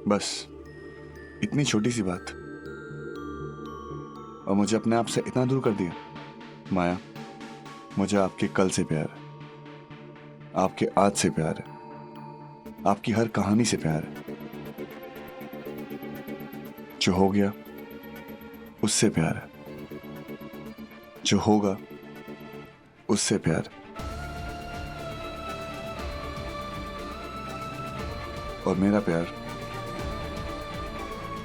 बस इतनी छोटी सी बात और मुझे अपने आप से इतना दूर कर दिया। माया, मुझे आपके कल से प्यार है, आपके आज से प्यार है, आपकी हर कहानी से प्यार है। जो हो गया उससे प्यार है, जो होगा उससे प्यार है। और मेरा प्यार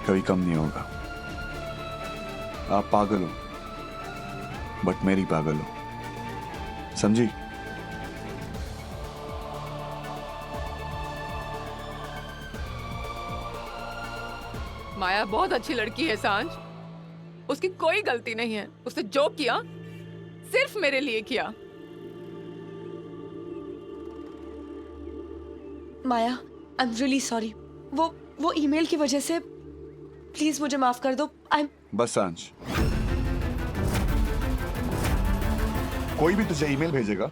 कभी कम नहीं होगा। आप पागल हो बट मेरी पागल हो, समझी? माया बहुत अच्छी लड़की है सांझ, उसकी कोई गलती नहीं है। उसने जो किया सिर्फ मेरे लिए किया। माया, आई एम रियली सॉरी। वो ईमेल की वजह से प्लीज मुझे माफ कर दो। बस सांझ, कोई भी तुझे ईमेल भेजेगा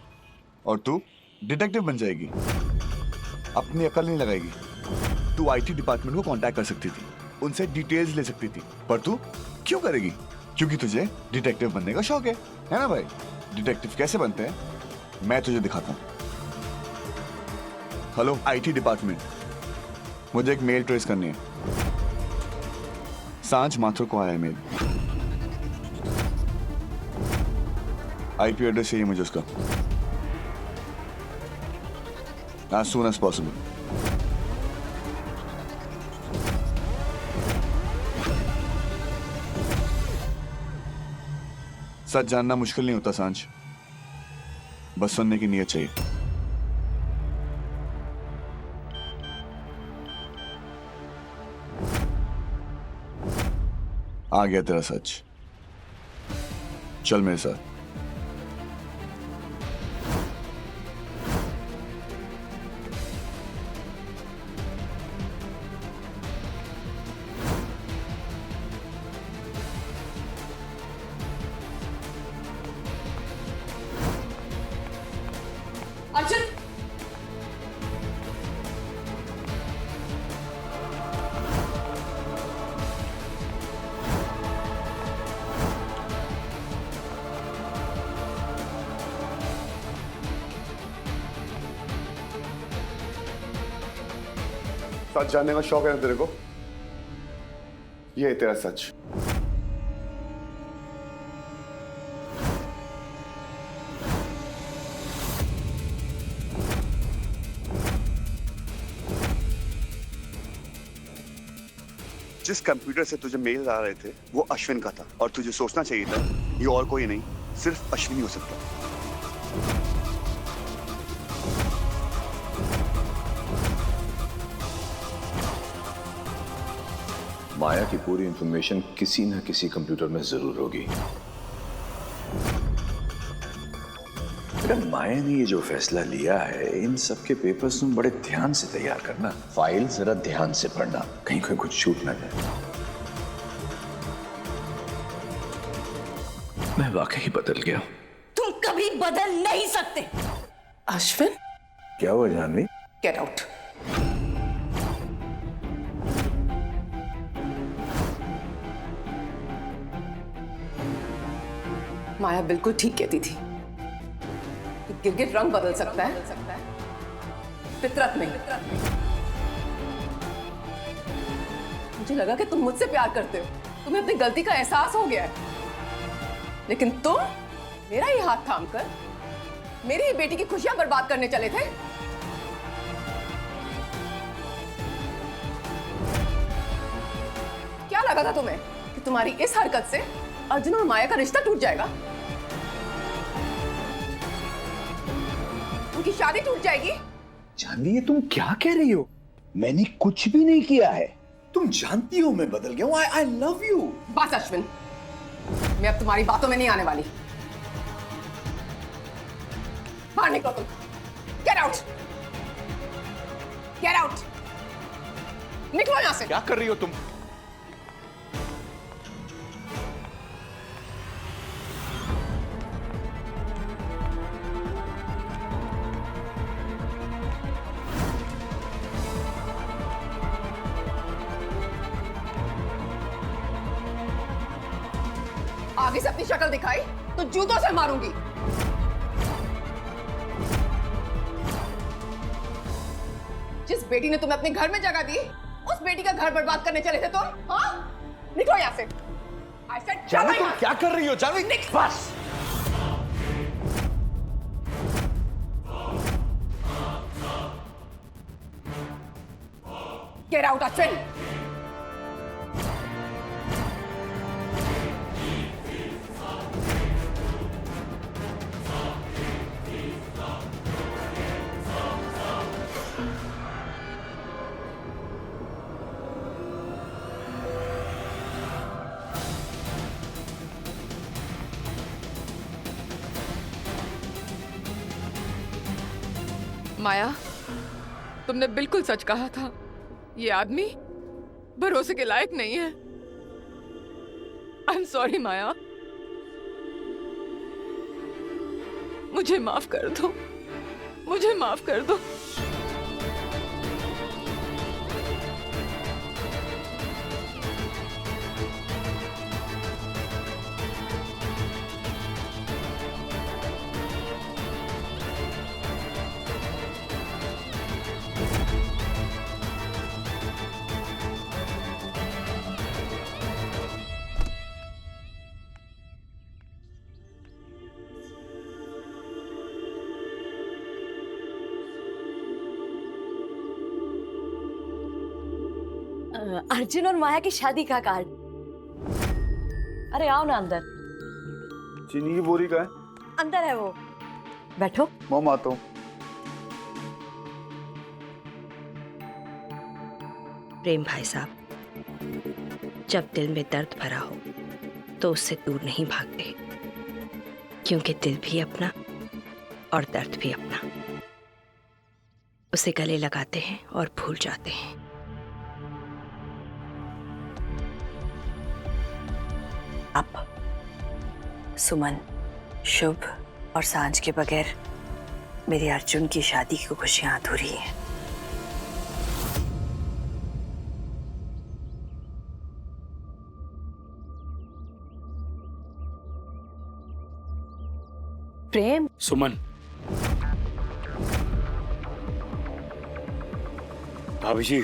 और तू डिटेक्टिव बन जाएगी, अपनी अकल नहीं लगाएगी। तू आईटी डिपार्टमेंट को कांटेक्ट कर सकती थी, उनसे डिटेल्स ले सकती थी, पर तू क्यों करेगी? क्योंकि तुझे डिटेक्टिव बनने का शौक है ना भाई? डिटेक्टिव कैसे बनते हैं मैं तुझे दिखाता हूं। हेलो आईटी डिपार्टमेंट, मुझे एक मेल ट्रेस करनी है। सांझ माथुर को आया है मेल, आईपी एड्रेस चाहिए मुझे उसका as soon as possible। सच जानना मुश्किल नहीं होता सांझ, बस सुनने की नीयत चाहिए। आ गया तेरा सच, चल मेरे साथ। अर्जुन, सच जानने का शौक है ना तेरे को? ये है तेरा सच। जिस कंप्यूटर से तुझे मेल आ रहे थे वो अश्विन का था, और तुझे सोचना चाहिए था ये और कोई नहीं, सिर्फ अश्विन ही हो सकता। माया की पूरी इंफॉर्मेशन किसी न किसी कंप्यूटर में जरूर होगी। माया ने ये जो फैसला लिया है, इन सब के पेपर्स तुम बड़े ध्यान से तैयार करना, फाइल जरा ध्यान से पढ़ना, कहीं कोई कुछ छूट ना जाए। मैं वाकई बदल गया। तुम कभी बदल नहीं सकते। अश्विन, क्या हुआ जानवी? Get out. माया बिल्कुल ठीक कहती थी, गिरगिट रंग बदल सकता है, फितरत नहीं। मुझे लगा कि तुम मुझसे प्यार करते हो, तुम्हें अपनी गलती का एहसास हो गया है, लेकिन तुम मेरा ही हाथ थामकर मेरी ही बेटी की खुशियां बर्बाद करने चले थे। क्या लगा था तुम्हें कि तुम्हारी इस हरकत से अर्जुन और माया का रिश्ता टूट जाएगा? उनकी शादी टूट जाएगी? जानवी, ये तुम क्या कह रही हो? मैंने कुछ भी नहीं किया है। तुम जानती हो मैं बदल गया हूं। I love you. बस अश्विन, मैं अब तुम्हारी बातों में नहीं आने वाली। बाहर निकलो तुम। गेट आउट, गेट आउट, निकलो यहां से। क्या कर रही हो तुम? आगे से अपनी शक्ल दिखाई तो जूतों से मारूंगी। जिस बेटी ने तुम्हें अपने घर में जगह दी, उस बेटी का घर बर्बाद करने चले थे तुम? हाँ? निकलो यहाँ से। I said, चलो जानवी, तुम यहाँ से। क्या कर रही हो जानवी? बस। Get out, Ashwin! माया, तुमने बिल्कुल सच कहा था। ये आदमी भरोसे के लायक नहीं है। आई एम सॉरी माया, मुझे माफ कर दो, मुझे माफ कर दो। अर्जुन और माया की शादी का कार्ड। अरे आओ ना अंदर। चीनी की बोरी का है? अंदर है वो, बैठो। मम आता हूँ। प्रेम भाई साहब, जब दिल में दर्द भरा हो तो उससे दूर नहीं भागते, क्योंकि दिल भी अपना और दर्द भी अपना। उसे गले लगाते हैं और भूल जाते हैं। अब सुमन, शुभ और सांझ के बगैर मेरी अर्जुन की शादी की खुशियां अधूरी हैं। प्रेम। सुमन, भाभी जी,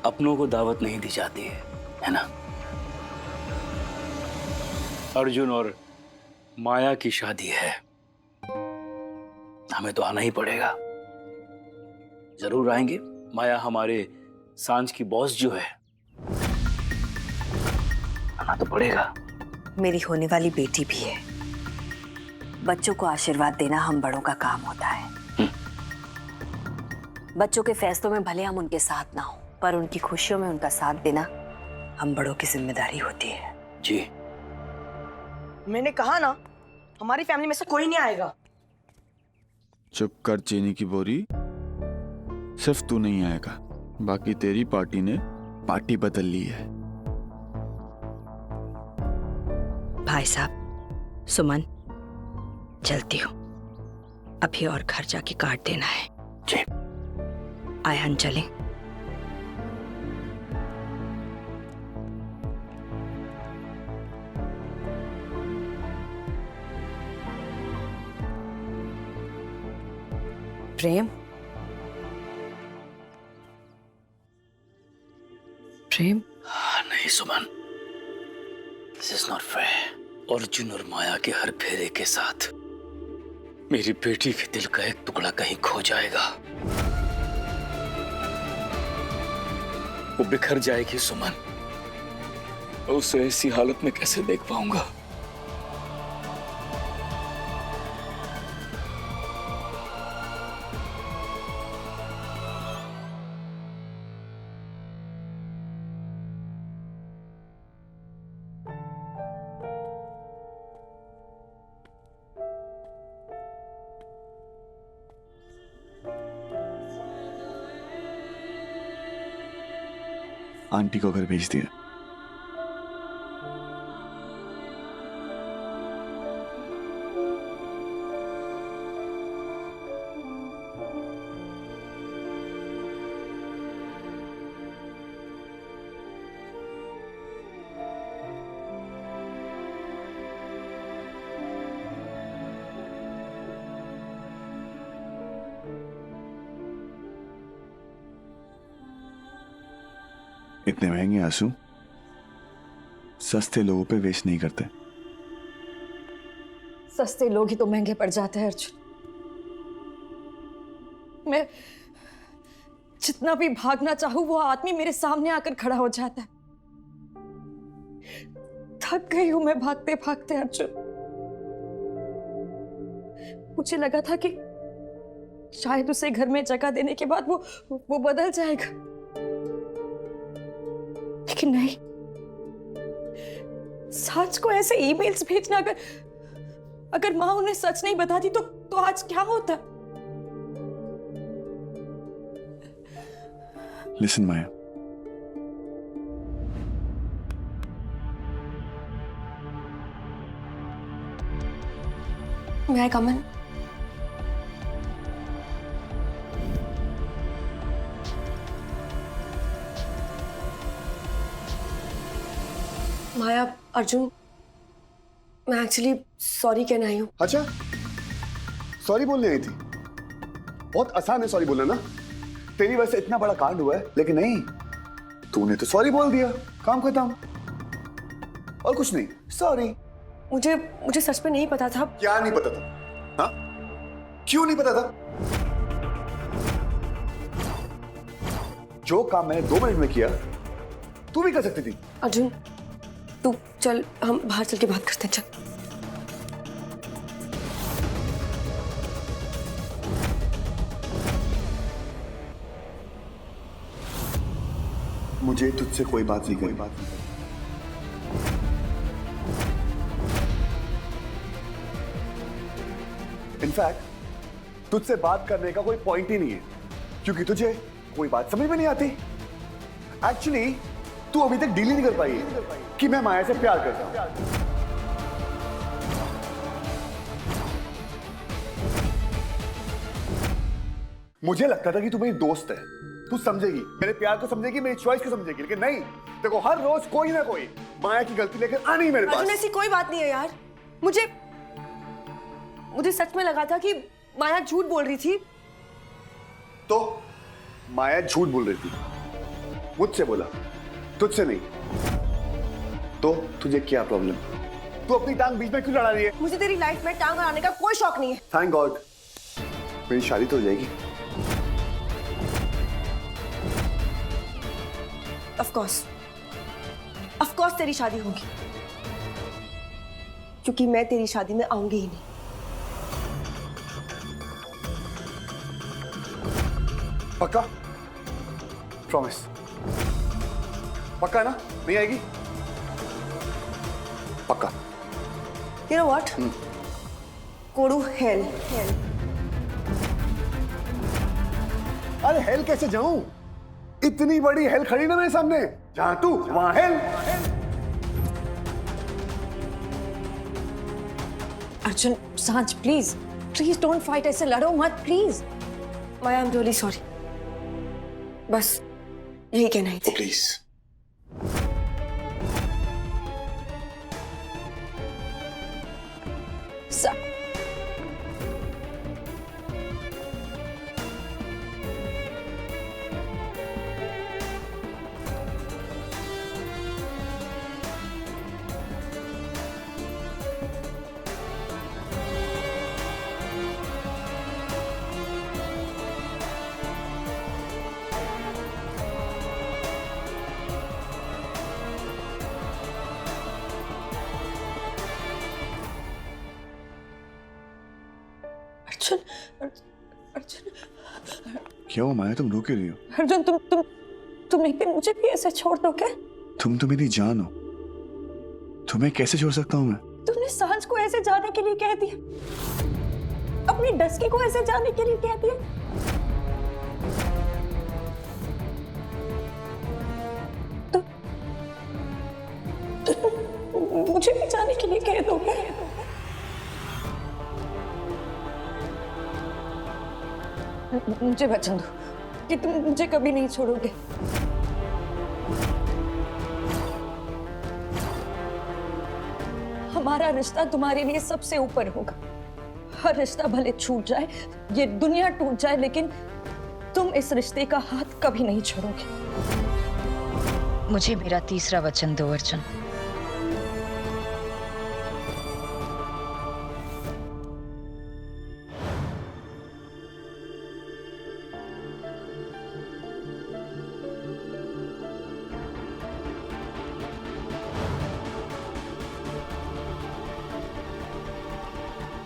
अपनों को दावत नहीं दी जाती है ना? अर्जुन और माया की शादी है, हमें तो आना ही पड़ेगा। जरूर आएंगे। माया हमारे सांझ की बॉस जो है, आना तो पड़ेगा। मेरी होने वाली बेटी भी है। बच्चों को आशीर्वाद देना हम बड़ों का काम होता है। बच्चों के फैसलों में भले हम उनके साथ ना हो, पर उनकी खुशियों में उनका साथ देना हम बड़ों की जिम्मेदारी होती है। जी, मैंने कहा ना, हमारी फैमिली में से कोई नहीं आएगा। चुप कर चीनी की बोरी। सिर्फ तू नहीं आएगा, बाकी तेरी पार्टी ने पार्टी बदल ली है। भाई साहब, सुमन, चलती हूँ। अभी और घर जाके कार्ड देना है। जी। आए हम चलें। प्रेम, प्रेम। नहीं Suman, this is not fair. Arjun और माया के हर फेरे के साथ मेरी बेटी के दिल का एक टुकड़ा कहीं खो जाएगा। वो बिखर जाएगी सुमन। उसे ऐसी हालत में कैसे देख पाऊंगा? आंटी को घर भेज दिया। इतने महंगे आंसू सस्ते लोगों पे वेस्ट नहीं करते। सस्ते लोग ही तो महंगे पड़ जाते हैं अर्जुन। मैं जितना भी भागना चाहूं वो आदमी मेरे सामने आकर खड़ा हो जाता है। थक गई हूं मैं भागते भागते अर्जुन। मुझे लगा था कि शायद उसे घर में जगह देने के बाद वो बदल जाएगा, लेकिन नहीं। सांच को ऐसे ईमेल्स भेजना, अगर माँ उन्हें सच नहीं बताती तो आज क्या होता। लिसन माया, मैं कमन, माया, अर्जुन, मैं एक्चुअली सॉरी कहने आई हूँ। अच्छा, सॉरी बोलने आई थी? बहुत आसान है सॉरी बोलना ना। तेरी वजह से इतना बड़ा कांड हुआ है, लेकिन नहीं, तूने तो सॉरी बोल दिया, काम खत्म। और कुछ नहीं, सॉरी। मुझे सच में नहीं पता था। क्या नहीं पता था? हाँ, क्यों नहीं पता था? जो काम मैंने 2 मिनट में किया तू भी कर सकती थी। अर्जुन, तू चल, हम बाहर चल के बात करते हैं। चल। मुझे तुझसे कोई बात नहीं करनी। इनफैक्ट तुझसे बात करने का कोई पॉइंट ही नहीं है, क्योंकि तुझे कोई बात समझ में नहीं आती। एक्चुअली तू अभी तक डील ही नहीं कर पाई है कि मैं माया से प्यार करता हूं। मुझे लगता था कि तू मेरी दोस्त है, तू समझेगी, मेरे प्यार को समझेगी, मेरी चॉइस को समझेगी, लेकिन नहीं। देखो, हर रोज कोई ना कोई माया की गलती लेकर आनी ही मेरे पास। अर्जुन, ऐसी कोई बात नहीं है यार। मुझे सच में लगा था कि माया झूठ बोल रही थी। तो माया झूठ बोल रही थी, मुझसे बोला, तुझसे नहीं। तो तुझे क्या प्रॉब्लम? तू अपनी टांग बीच में क्यों लड़ा रही है? मुझे तेरी लाइफ में टांग अड़ाने का कोई शौक नहीं है। थैंक गॉड, मेरी शादी तो हो जाएगी। ऑफ कोर्स तेरी शादी होगी, क्योंकि मैं तेरी शादी में आऊंगी ही नहीं। पक्का? प्रॉमिस? पक्का ना? नहीं आएगी? पक्का? You know what? Go to hell. अरे हेल कैसे जाऊं? इतनी बड़ी हेल खड़ी ना मेरे सामने, जहां तू वहां हेल। अर्जुन, सांच, प्लीज डोंट फाइट, ऐसे लड़ो मत please. Maya, I am really sorry. बस यही कहना ही था। प्लीज। अर्जुन, क्या हुआ माया, तुम रो क्यों रही हो? अर्जुन, तुम एक दिन मुझे भी ऐसे छोड़ दो क्या? तुम तो मेरी जान हो, तुम्हें कैसे छोड़ सकता हूँ मैं? तुमने सांझ को ऐसे जाने के लिए कह दिया, अपनी डस्की को ऐसे जाने के लिए कह दिया। तो मुझे भी जाने के लिए कह दोगे? मुझे वचन दो कि तुम मुझे कभी नहीं छोड़ोगे। हमारा रिश्ता तुम्हारे लिए सबसे ऊपर होगा। हर रिश्ता भले छूट जाए, ये दुनिया टूट जाए, लेकिन तुम इस रिश्ते का हाथ कभी नहीं छोड़ोगे। मुझे मेरा तीसरा वचन दो अर्जुन।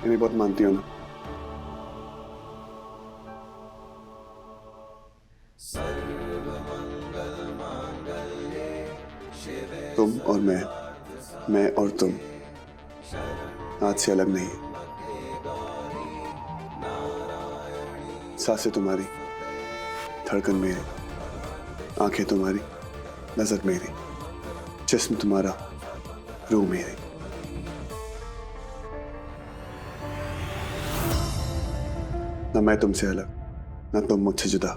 इन्हें बहुत मानती हो ना? तुम और मैं और तुम आज से अलग नहीं। सांसें तुम्हारी, धड़कन मेरी, आंखें तुम्हारी, नजर मेरी, जिस्म तुम्हारा, रूह मेरी। ना मैं तुमसे अलग, ना तुम मुझसे जुदा।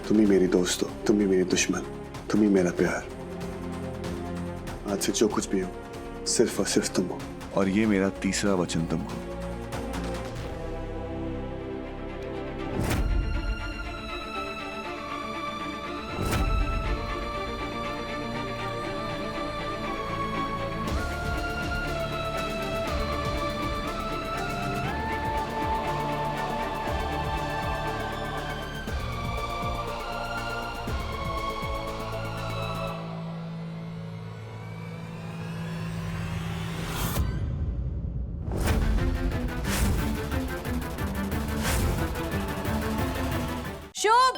तुम ही मेरी दोस्त हो, तुम ही मेरी दुश्मन, तुम ही मेरा प्यार। आज से जो कुछ भी हो, सिर्फ और सिर्फ तुम हो। और ये मेरा तीसरा वचन तुमको। शुभ,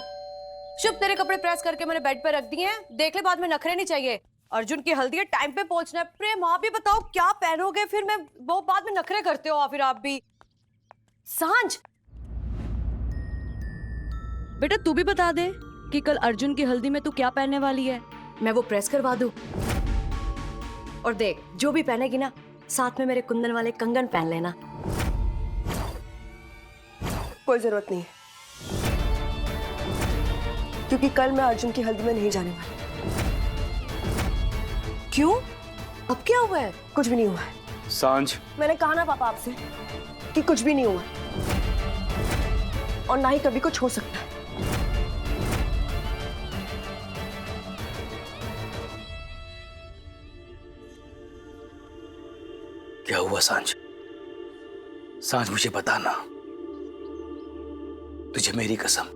शुभ तेरे कपड़े प्रेस करके मैंने बेड पे रख दिए हैं, देख ले, बाद में नखरे नहीं चाहिए। अर्जुन की हल्दी है, टाइम पे पहुंचना है। प्रेम आप भी बताओ क्या पहनोगे, फिर मैं वो बाद में नखरे करते हो फिर आप भी। सांझ बेटा तू भी बता दे कि कल अर्जुन की हल्दी में तू क्या पहनने वाली है, मैं वो प्रेस करवा दूं। और देख जो भी पहनेगी ना, साथ में मेरे कुंदन वाले कंगन पहन लेना। कोई जरूरत नहीं है, क्योंकि कल मैं अर्जुन की हल्दी में नहीं जाने वाली। क्यों? अब क्या हुआ है? कुछ भी नहीं हुआ है। सांझ, मैंने कहा ना पापा आपसे कि कुछ भी नहीं हुआ और ना ही कभी कुछ हो सकता है। क्या हुआ सांझ? सांझ मुझे बताना, तुझे मेरी कसम।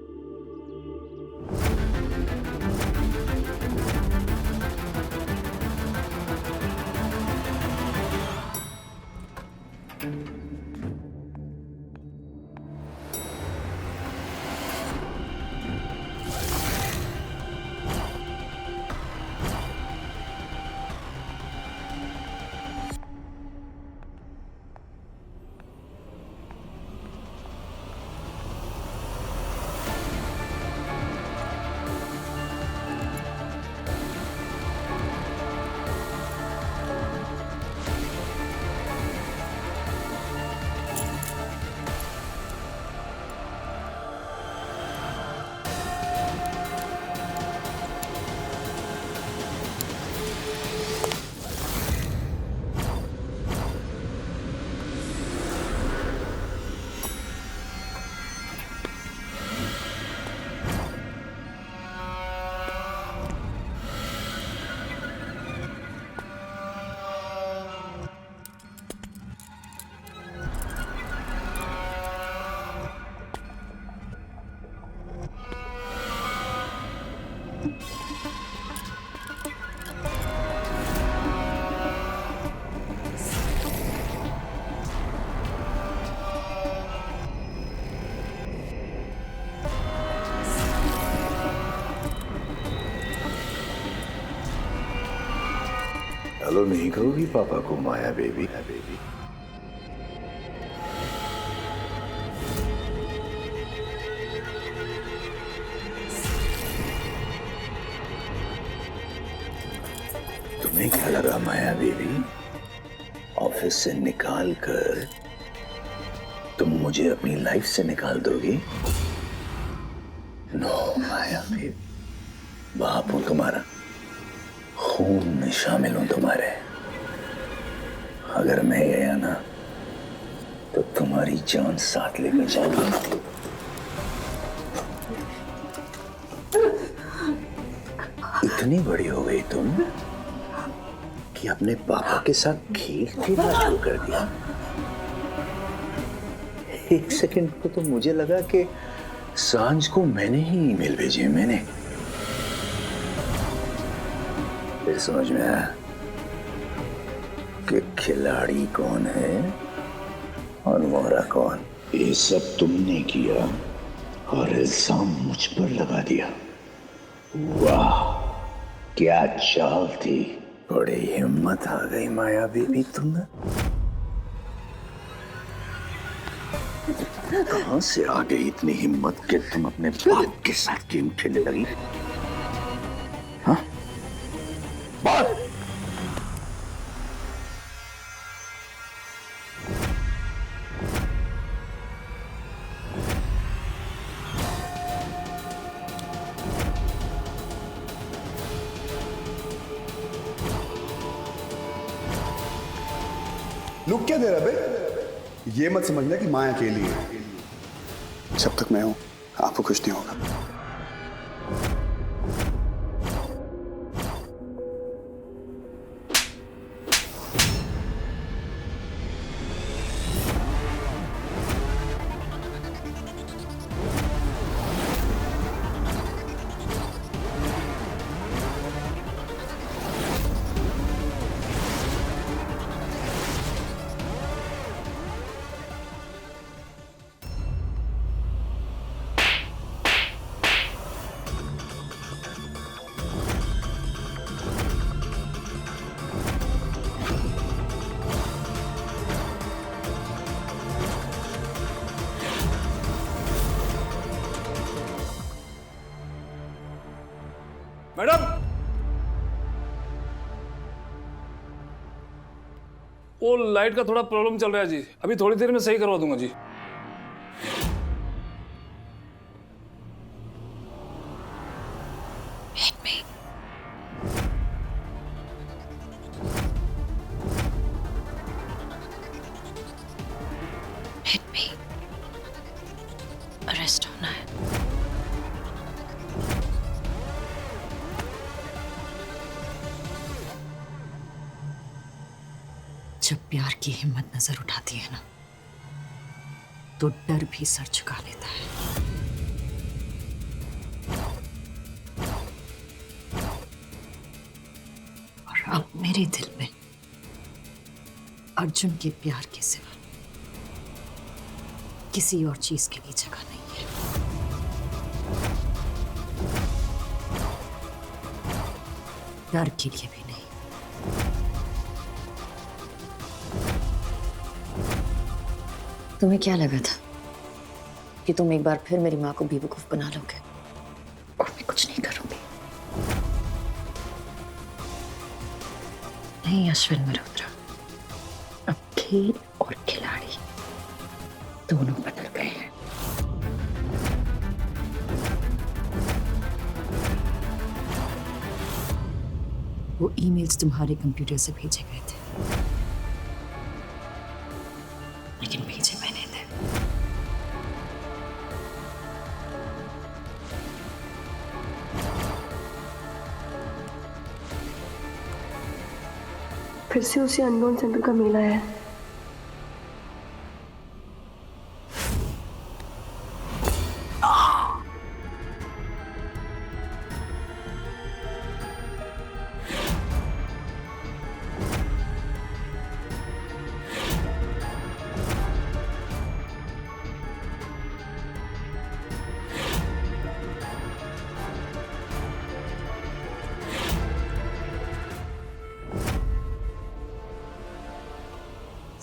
हेलो नहीं कहोगी पापा को माया बेबी? तुम्हें क्या लगा माया बेबी, ऑफिस से निकाल कर तुम मुझे अपनी लाइफ से निकाल दोगी? नो माया बेबी, बाप हूं तुम्हारा, खून में शामिल हूं तुम्हारे। अगर मैं गया ना तो तुम्हारी जान साथ लेकर जाऊंगा। इतनी बड़ी हो गई तुम कि अपने पापा के साथ खेल खेलना शुरू कर दिया। एक सेकंड को तो मुझे लगा कि सांझ को मैंने ही ईमेल भेजी है, मैंने। फिर समझ में आया कि खिलाड़ी कौन है और मोहरा कौन। ये सब तुमने किया और इल्जाम मुझ पर लगा दिया। वाह, क्या चाल थी। बड़ी हिम्मत आ गई माया बीबी तुम्हें। कहां से आ गई इतनी हिम्मत कि तुम अपने बाप के साथ गेम खेलने लगी? हाँ? बोल। लुक क्या दे रहा बे? ये मत समझना कि माया अकेली है। जब तक मैं हूं आपको कुछ नहीं होगा। मैडम, वो लाइट का थोड़ा प्रॉब्लम चल रहा है जी, अभी थोड़ी देर में सही करवा दूंगा जी। अरेस्ट होना है। जब प्यार की हिम्मत नजर उठाती है ना, तो डर भी सर झुका लेता है। और अब मेरे दिल में अर्जुन के प्यार के सिवा किसी और चीज के लिए जगह नहीं है। डर के लिए भी नहीं। तुम्हें क्या लगा था कि तुम एक बार फिर मेरी माँ को बेवकूफ बना लोगे और मैं कुछ नहीं करूंगी? नहीं अश्विन मल्होत्रा, अब खेल और खिलाड़ी दोनों बदल गए हैं। वो ईमेल्स तुम्हारे कंप्यूटर से भेजे गए थे, लेकिन भेजे मैंने थे। फिर से उसी अननोन सेंटर का मेला है।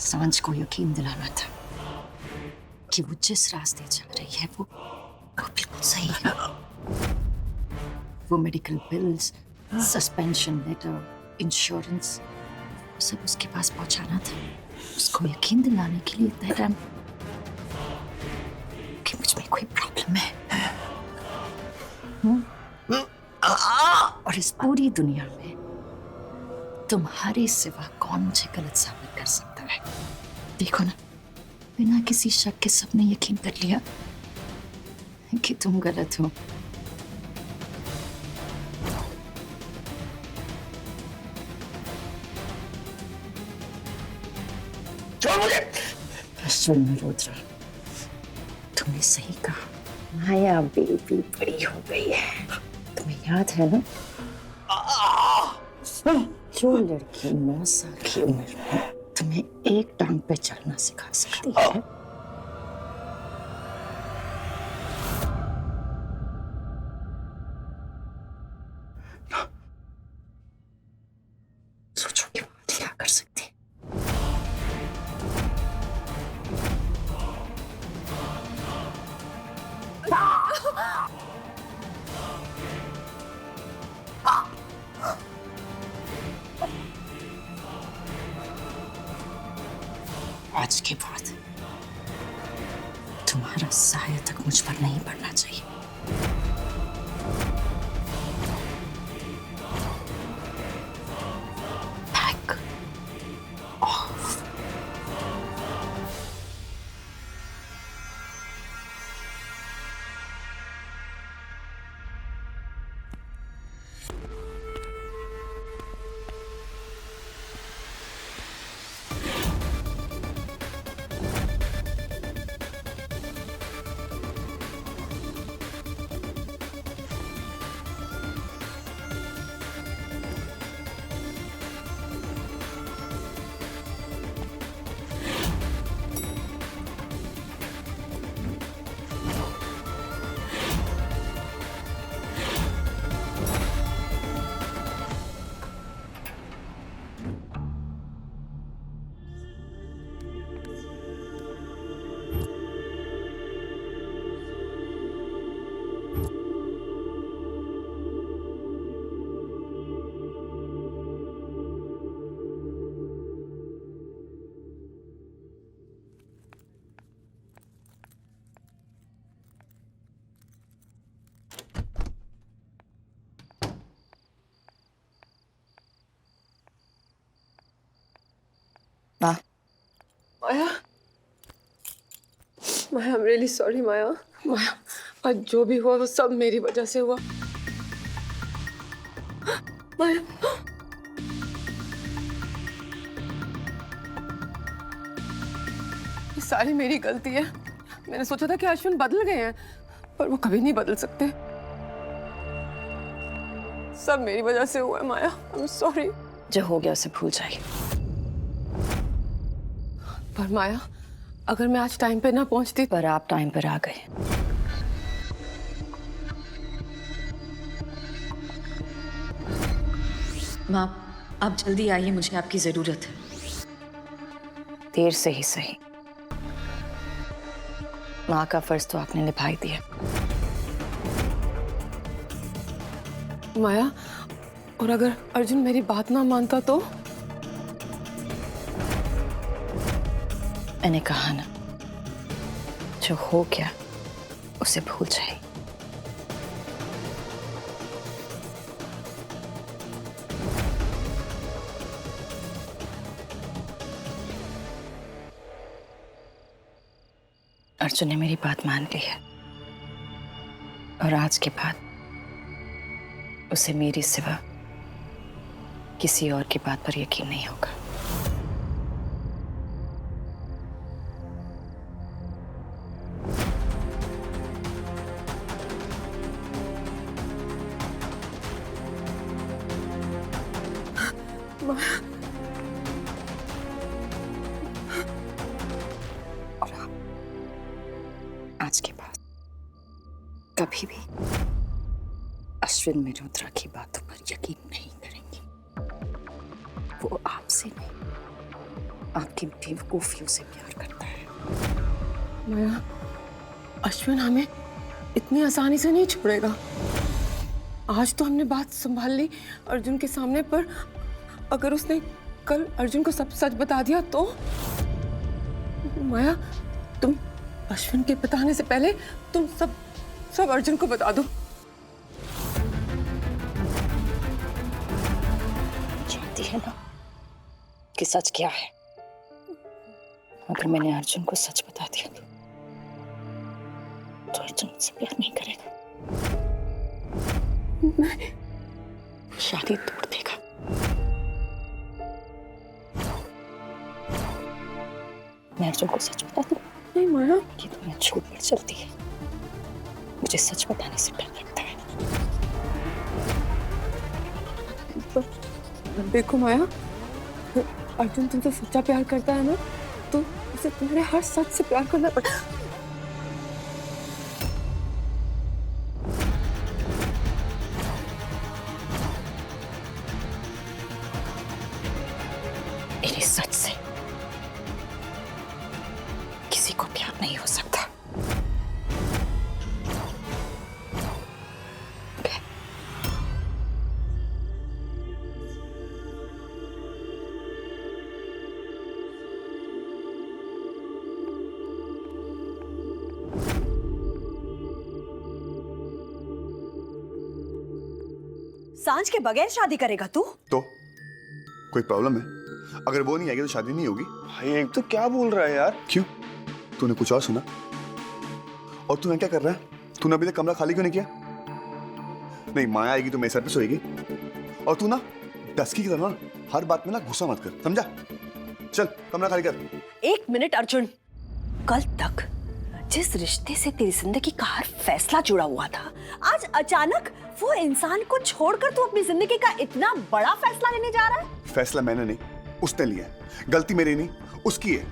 सांझ को यकीन दिलाना था कि वो जिस रास्ते चल रही है वो बिल्कुल सही है। वो medical bills, suspension letter, insurance, सब उसके पास पहुंचाना था। उसको यकीन दिलाने के लिए तहरान कि मुझ में कोई प्रॉब्लम है। और इस पूरी दुनिया में तुम्हारे सिवा कौन मुझे गलत साबित कर सकता है? देखो ना, बिना किसी शक के सबने यकीन कर लिया कि तुम गलत हो। छोड़ मुझे। अश्विन मल्होत्रा, तुमने सही कहा, माया बेबी बड़ी हो गई है। तुम्हें याद है ना, जो लड़की 9 साल की उम्र में तुम्हें एक टांग पे चलना सिखा सकती है, सोचो कि वो क्या कर सकती है। आज के बाद तुम्हारा साया तक मुझ पर नहीं पड़ना चाहिए। Back off. Maya, Maya, I'm really sorry, माया। माया, आज जो भी हुआ वो सब मेरी वजह से हुआ। माया, ये सारी मेरी गलती है। मैंने सोचा था कि अश्विन बदल गए हैं, पर वो कभी नहीं बदल सकते। सब मेरी वजह से हुआ है माया। I'm sorry। जो हो गया उसे भूल जाइए। पर माया, अगर मैं आज टाइम पे ना पहुंचती। पर आप टाइम पर आ गए। माँ, आप जल्दी आइए, मुझे आपकी जरूरत है। देर से ही सही, माँ का फर्ज तो आपने निभा ही दिया। माया, और अगर अर्जुन मेरी बात ना मानता तो? मैंने कहा ना, जो हो गया उसे भूल जाए। अर्जुन ने मेरी बात मान ली है और आज के बाद उसे मेरी सिवा किसी और की बात पर यकीन नहीं होगा। और आप आज के बाद कभी भी अश्विन मल्होत्रा की बातों पर यकीन नहीं करेंगी। वो आपसे नहीं, आपकी बेवकूफियों से प्यार करता है। माया, अश्विन हमें इतनी आसानी से नहीं छोड़ेगा। आज तो हमने बात संभाल ली अर्जुन के सामने, पर अगर उसने कल अर्जुन को सब सच बता दिया तो? माया, तुम अश्विन के बताने से पहले तुम सब अर्जुन को बता दो। जानती है ना कि सच क्या है? अगर मैंने अर्जुन को सच बता दिया तो अर्जुन मुझसे प्यार नहीं करेगा, शादी तोड़ देगा। मैं अर्जुन को सच बता दूं? नहीं माया, ये तो मैं झूठ पर चलती है। मुझे सच बताने से डर लगता है। पर देखो माया, अर्जुन तुमसे सच्चा प्यार करता है ना, तो उसे तुम्हारे हर सच से प्यार करना पड़ेगा। मेरे सच से किसी को प्यार नहीं हो सकता। सांझ के बगैर शादी करेगा तू? तो कोई प्रॉब्लम है? अगर वो नहीं आएगी तो शादी नहीं होगी। भाई एक तो क्या बोल रहा है यार? क्यों? तूने कुछ और सुना? और तू यहाँ क्या कर रहा है? तूने अभी तक कमरा खाली क्यों नहीं किया? नहीं, माया आएगी तो मेरे सर पे सोएगी। और तू ना डस्की की तरह हर बात में ना गुस्सा मत कर, समझा? चल कमरा खाली कर। एक मिनट अर्जुन, कल तक जिस रिश्ते से तेरी जिंदगी का हर फैसला जुड़ा हुआ था, आज अचानक वो इंसान को छोड़कर तू अपनी जिंदगी का इतना बड़ा फैसला लेने जा रहा है? फैसला मैंने नहीं, उसने लिया है। गलती मेरी नहीं, उसकी है।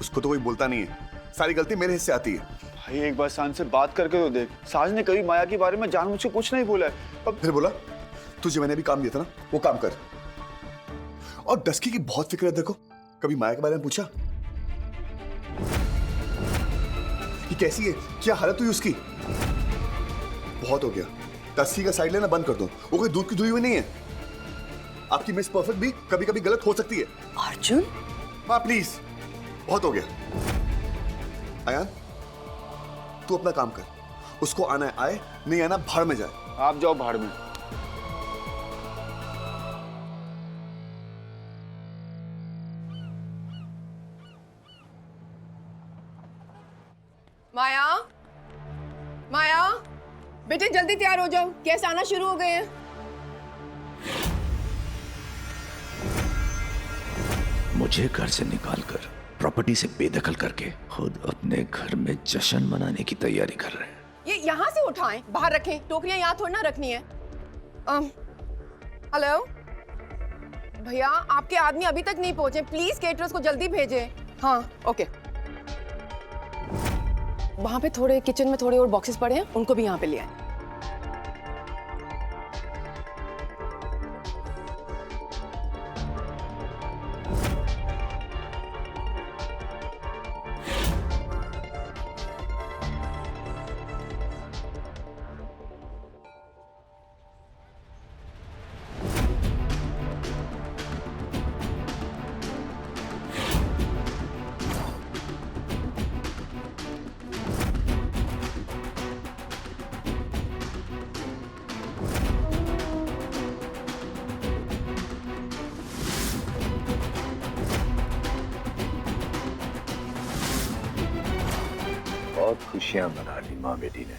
उसको तो कोई बोलता नहीं है, सारी गलती मेरे हिस्से आती है। भाई एक बार सांझ से बात करके तो देख। सांझ ने कभी माया के बारे में जानबूझ के कुछ नहीं बोला है। अब फिर बोला, तुझे मैंने भी काम दिया था ना, वो काम कर। और डस्की की बहुत फिक्र है देखो, कभी माया के बारे में पूछा? ये कैसी है, क्या हालत हुई उसकी? बहुत हो गया, डस्की का साइड लेना बंद कर दो। वो कोई दूध की धुई हुई नहीं है। आपकी मिस परफेक्ट भी कभी कभी गलत हो सकती है। अर्जुन, माँ प्लीज, बहुत हो गया। आयान, तू अपना काम कर। उसको आना है आए, नहीं आना भाड़ में जाए। आप जाओ भाड़ में। माया, माया, बेटे जल्दी तैयार हो जाओ, गेस्ट आना शुरू हो गए हैं। मुझे घर से निकालकर प्रॉपर्टी से बेदखल करके खुद अपने घर में जश्न मनाने की तैयारी कर रहे हैं। ये यहाँ से उठाएं, बाहर रखें। टोकरियां यहाँ थोड़ी ना रखनी है। हेलो भैया, आपके आदमी अभी तक नहीं पहुंचे, प्लीज केटरर्स को जल्दी भेजें। हाँ ओके। वहां पे थोड़े किचन में थोड़े और बॉक्सेस पड़े हैं, उनको भी यहाँ पे ले आए। बहुत खुशियां मना ली माँ बेटी ने।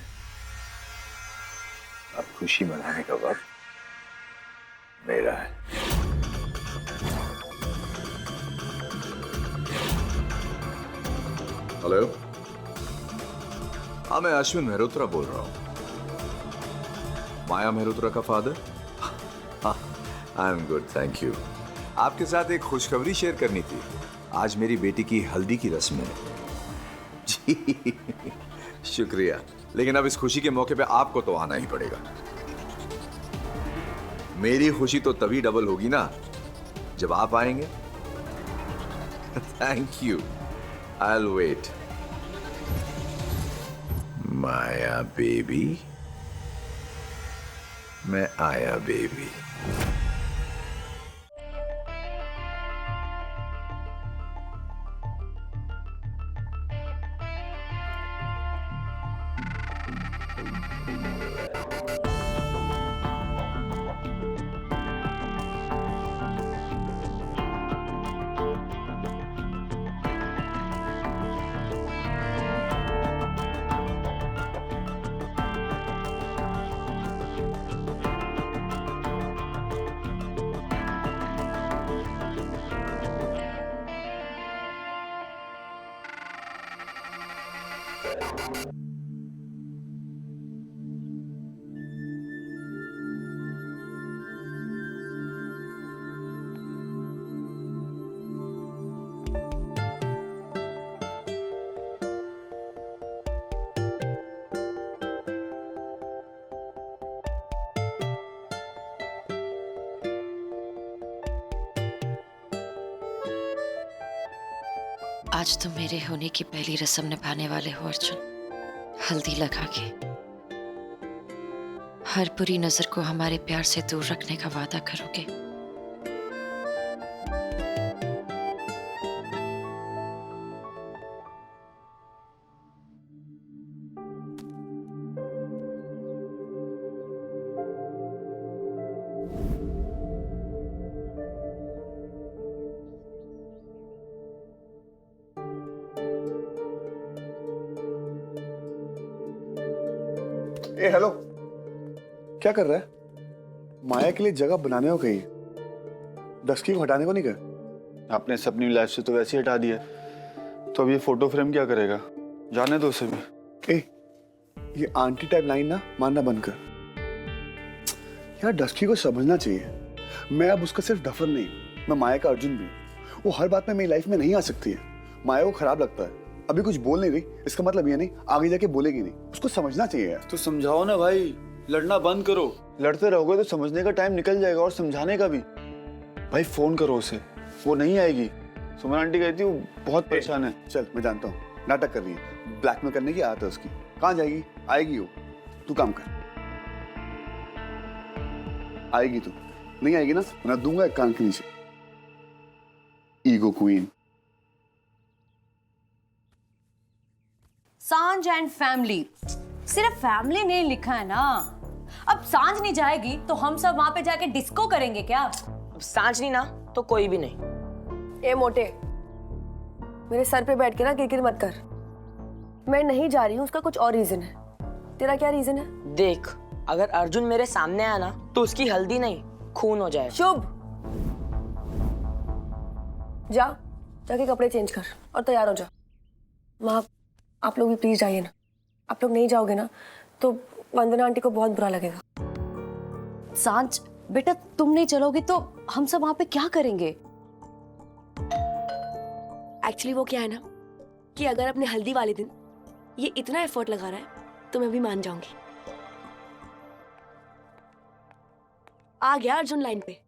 अब खुशी मनाने का वक्त मेरा है। हेलो, हाँ मैं अश्विन मेहरोत्रा बोल रहा हूँ। माया मेहरोत्रा का father. I am good, thank you. आपके साथ एक खुशखबरी शेयर करनी थी। आज मेरी बेटी की हल्दी की रस्म है। जी शुक्रिया, लेकिन अब इस खुशी के मौके पे आपको तो आना ही पड़ेगा। मेरी खुशी तो तभी डबल होगी ना जब आप आएंगे। Thank you, I will wait. Maya baby, मैं आया बेबी। आज तुम मेरे होने की पहली रस्म निभाने वाले हो अर्जुन। हल्दी लगा के हर बुरी नजर को हमारे प्यार से दूर रखने का वादा करोगे। ए हेलो, क्या कर रहा है? माया के लिए जगह बनाने को कही, डस्की को हटाने को नहीं कहा। आपने इसे अपनी लाइफ से तो वैसे ही हटा दिया, तो अब ये फोटो फ्रेम क्या करेगा? जाने दो उसे भी। ए, ये आंटी टाइप लाइन ना मानना बंद कर यार। डस्की को समझना चाहिए, मैं अब उसका सिर्फ डफर नहीं, मैं माया का अर्जुन भी। वो हर बात में मेरी लाइफ में नहीं आ सकती है। माया को खराब लगता है, अभी कुछ बोल नहीं रही, इसका मतलब ये नहीं आगे जाके बोलेगी नहीं। उसको समझना चाहिए यार। तो समझाओ ना भाई, लड़ना बंद करो। लड़ते रहोगे तो समझने का टाइम निकल जाएगा और समझाने का भी। भाई फोन करो उसे, वो नहीं आएगी। सुमन आंटी कहती वो बहुत परेशान है। चल मैं जानता हूँ नाटक कर रही है, ब्लैकमेल करने की आदत है उसकी। कहाँ जाएगी? आएगी वो, तू काम कर। आएगी तू, नहीं आएगी ना मैं दूंगा एक कान के नीचे। Ego queen. सांझ एंड फैमिली, सिर्फ फैमिली नहीं लिखा है ना। अब सांझ नहीं जाएगी तो हम सब वहां पे जाके डिस्को करेंगे क्या? अब सांझ नहीं ना तो कोई भी नहीं। ए मोटे, मेरे सर पे बैठ के ना किरकिर मत कर। मैं नहीं जा रही हूँ, उसका कुछ और रीजन है। तेरा क्या रीजन है? देख, अगर अर्जुन मेरे सामने आया ना तो उसकी हल्दी नहीं खून हो जाए। शुभ, जा जाके कपड़े चेंज कर और तैयार हो जा। वहां आप लोग भी प्लीज जाइए ना। आप लोग नहीं जाओगे ना तो वंदना आंटी को बहुत बुरा लगेगा। सांझ बेटा, तुम नहीं चलोगे तो हम सब वहां पे क्या करेंगे? एक्चुअली वो क्या है ना कि अगर अपने हल्दी वाले दिन ये इतना एफर्ट लगा रहा है तो मैं भी मान जाऊंगी। आ गया अर्जुन लाइन पे।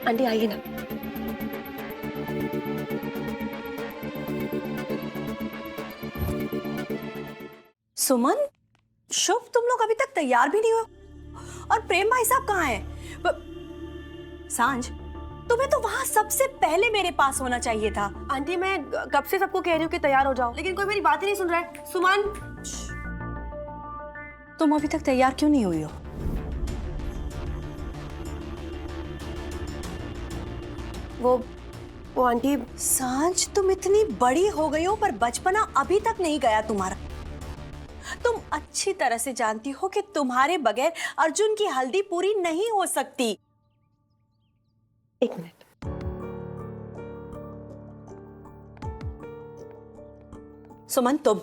आंटी आइए ना। सुमन, शुभ, तुम लोग अभी तक तैयार भी नहीं हो और प्रेम भाई साहब कहाँ हैं? सांझ, तुम्हें तो वहां सबसे पहले मेरे पास होना चाहिए था। आंटी मैं कब से सबको कह रही हूँ कि तैयार हो जाओ, लेकिन कोई मेरी बात ही नहीं सुन रहा है। सुमन, तुम अभी तक तैयार क्यों नहीं हुई हो? वो आंटी। सांझ, तुम इतनी बड़ी हो गई हो पर बचपना अभी तक नहीं गया तुम्हारा। तुम अच्छी तरह से जानती हो कि तुम्हारे बगैर अर्जुन की हल्दी पूरी नहीं हो सकती। एक मिनट। सुमन, तुम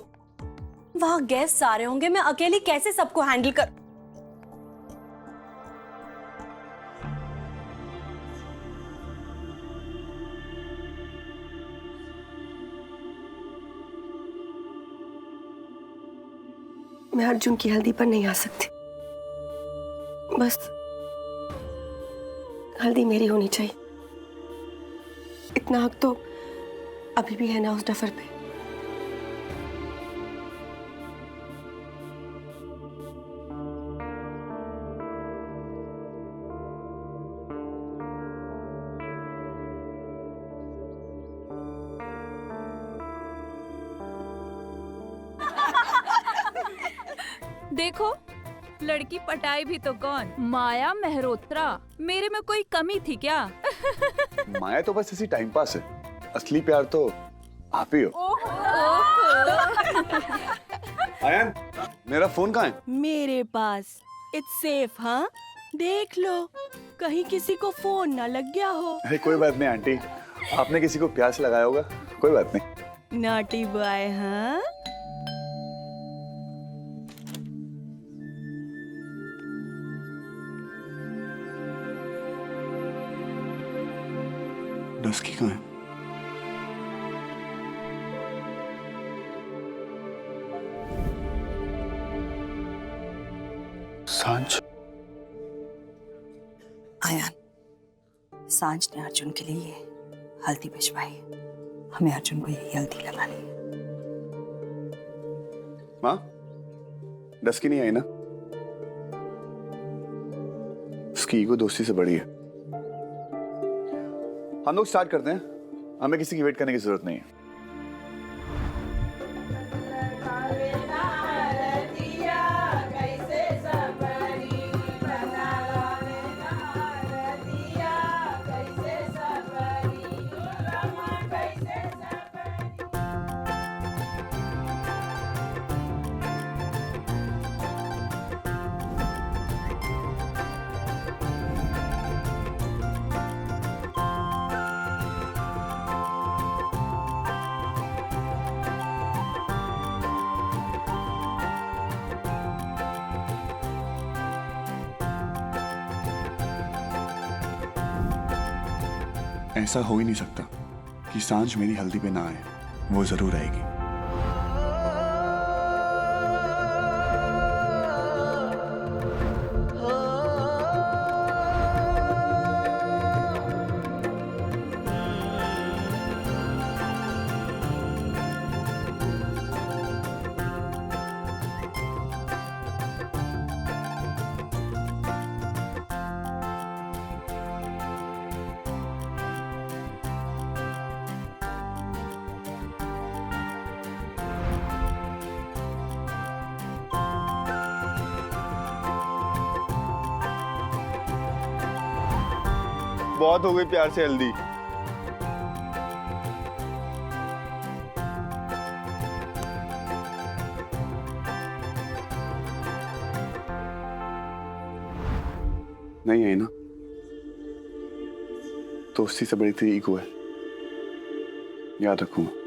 वहां गेस्ट आ रहे होंगे, मैं अकेली कैसे सबको हैंडल कर। मैं अर्जुन की हल्दी पर नहीं आ सकती। बस हल्दी मेरी होनी चाहिए, इतना हक तो अभी भी है ना उस डफर पे। देखो, लड़की पटाई भी तो कौन? माया मेहरोत्रा। मेरे में कोई कमी थी क्या? माया तो बस इसी टाइम पास है, असली प्यार तो आप ही हो। आयन, मेरा फोन कहाँ है? मेरे पास। It's safe. हाँ, देख लो कहीं किसी को फोन ना लग गया हो। अरे कोई बात नहीं आंटी, आपने किसी को प्यास लगाया होगा, कोई बात नहीं। Naughty boy. हाँ, डस्की कहाँ है? सांझ। आयान, सांझ ने अर्जुन के लिए ये हल्दी भिजवाई। हमें अर्जुन को यही हल्दी लगानी है। माँ, डस्की नहीं आई ना? उसकी ईगो दोस्ती से बड़ी है। हम लोग स्टार्ट करते हैं, हमें किसी की वेट करने की जरूरत नहीं है। ऐसा हो ही नहीं सकता कि सांझ मेरी हल्दी पे ना आए। वो जरूर आएगी। बहुत हो गई प्यार से हल्दी। नहीं आई ना? दोस्ती से बड़ी थी ईगो है, याद रखूंगा।